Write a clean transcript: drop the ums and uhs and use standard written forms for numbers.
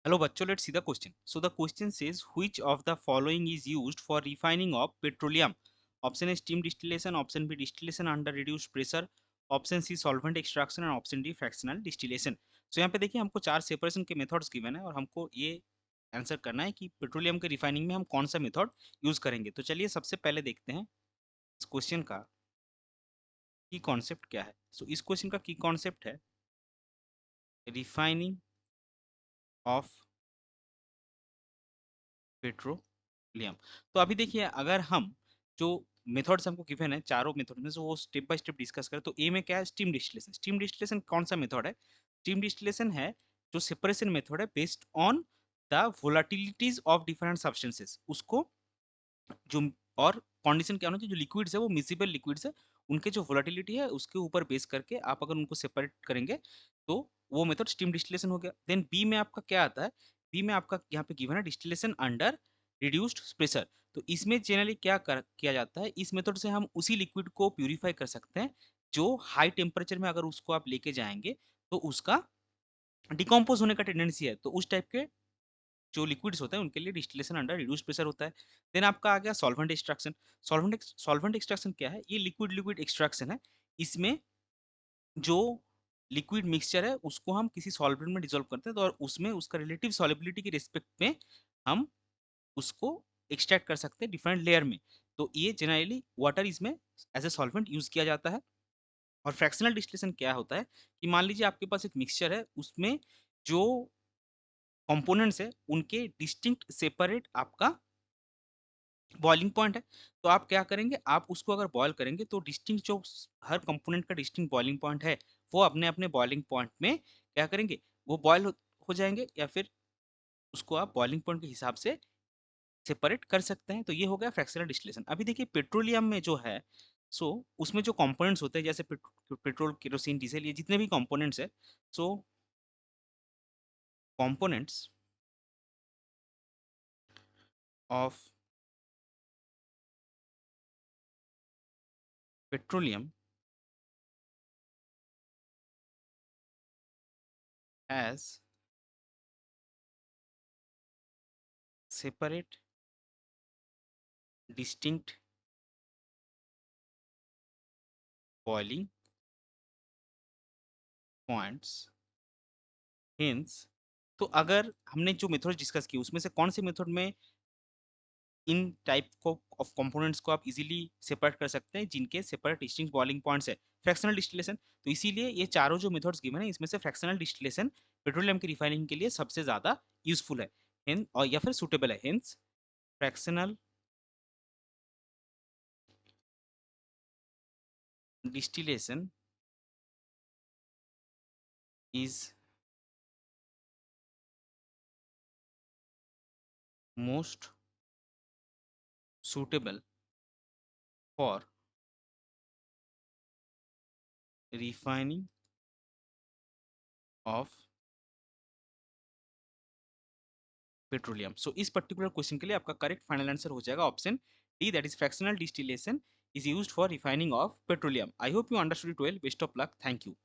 Hello bachcho, let's see the question. So the question says which of the following is used for refining of petroleum? Option A steam distillation, option B distillation under reduced pressure, option C solvent extraction और option D fractional distillation. So यहाँ पे देखिए हमको चार separation के methods given है और हमको ये आंसर करना है कि पेट्रोलियम के रिफाइनिंग में हम कौन सा मेथड यूज करेंगे। तो चलिए सबसे पहले देखते हैं इस क्वेश्चन का की कॉन्सेप्ट क्या है। सो इस क्वेश्चन का की कॉन्सेप्ट है रिफाइनिंग ऑफ पेट्रोलियम। तो अभी देखिए अगर हम जो मेथड्स हमको गिवन है चारों मेथड में से वो स्टेप बाय स्टेप डिस्कस करें तो ए में क्या है स्टीम डिस्टिलेशन। स्टीम डिस्टिलेशन कौन सा मेथड है? स्टीम डिस्टिलेशन है जो सेपरेशन मेथड है based on the volatilities of different substances. उसको जो और कंडीशन क्या होना चाहिए, जो लिक्विड्स है वो मिसिबल लिक्विड्स है, उनके जो वोलाटिलिटी है उसके ऊपर बेस करके आप अगर उनको सेपरेट करेंगे तो वो मेथड स्टीम डिस्टिलेशन हो गया। देन बी में आपका क्या आता है? बी में आपका यहाँ पे गिवन है डिस्टिलेशन अंडर रिड्यूस्ड प्रेशर। तो इसमें जनरली किया जाता है, इस मेथड से हम उसी लिक्विड को प्यूरिफाई कर सकते हैं जो हाई टेम्परेचर में अगर उसको आप लेके जाएंगे तो उसका डिकम्पोज होने का टेंडेंसी है। तो उस टाइप के जो लिक्विड्स होते हैं उनके लिए डिस्टिलेशन अंडर रिड्यूस प्रेशर होता है। देन आपका आ गया सॉल्वेंट एक्सट्रैक्शन। सॉल्वेंट एक्सट्रैक्शन क्या है? ये लिक्विड लिक्विड एक्सट्रैक्शन है। इसमें जो लिक्विड मिक्सचर है उसको हम किसी सॉल्वेंट में डिसॉल्व करते हैं तो और उसमें उसका रिलेटिव सॉलिबिलिटी के रिस्पेक्ट में हम उसको एक्सट्रैक्ट कर सकते हैं डिफरेंट लेयर में। तो ये जनरली वाटर इसमें एज ए सॉल्वेंट यूज किया जाता है। और फ्रैक्शनल डिस्टिलेशन क्या होता है कि मान लीजिए आपके पास एक मिक्सचर है, उसमें जो कंपोनेंट्स है उनके डिस्टिंक्ट सेपरेट आपका बॉइलिंग पॉइंट है। तो आप क्या करेंगे, आप उसको अगर बॉयल करेंगे तो डिस्टिंक्ट जो हर कंपोनेंट का डिस्टिंक्ट बॉइलिंग पॉइंट है वो अपने अपने बॉइलिंग पॉइंट में क्या करेंगे, वो बॉयल हो जाएंगे या फिर उसको आप बॉइलिंग पॉइंट के हिसाब से सेपरेट कर सकते हैं। तो ये हो गया फ्रैक्शनल डिस्टिलेशन। अभी देखिए पेट्रोलियम में जो है, सो उसमें जो कंपोनेंट्स होते हैं जैसे पेट्रोल केरोसिन डीजल ये जितने भी कंपोनेंट्स है, so components of petroleum as separate distinct boiling points. Hence तो अगर हमने जो मेथड डिस्कस की उसमें से कौन से मेथड में इन टाइप को ऑफ कंपोनेंट्स को आप इजीली सेपरेट कर सकते हैं जिनके सेपरेट डिस्टिंक्ट बॉइलिंग पॉइंट्स है? Fractional distillation. तो इसीलिए ये चारों जो मेथड्स गिवन है इसमें से फ्रैक्शनल डिस्टिलेशन पेट्रोलियम की रिफाइनिंग के लिए सबसे ज्यादा यूजफुल है और या फिर सुटेबल है। Hence fractional distillation is most suitable for refining of petroleum. So इस पर्टिकुलर क्वेश्चन के लिए आपका करेक्ट फाइनल आंसर हो जाएगा option D, that is fractional distillation is used for refining of petroleum. I hope you understood it well. Best of luck. Thank you.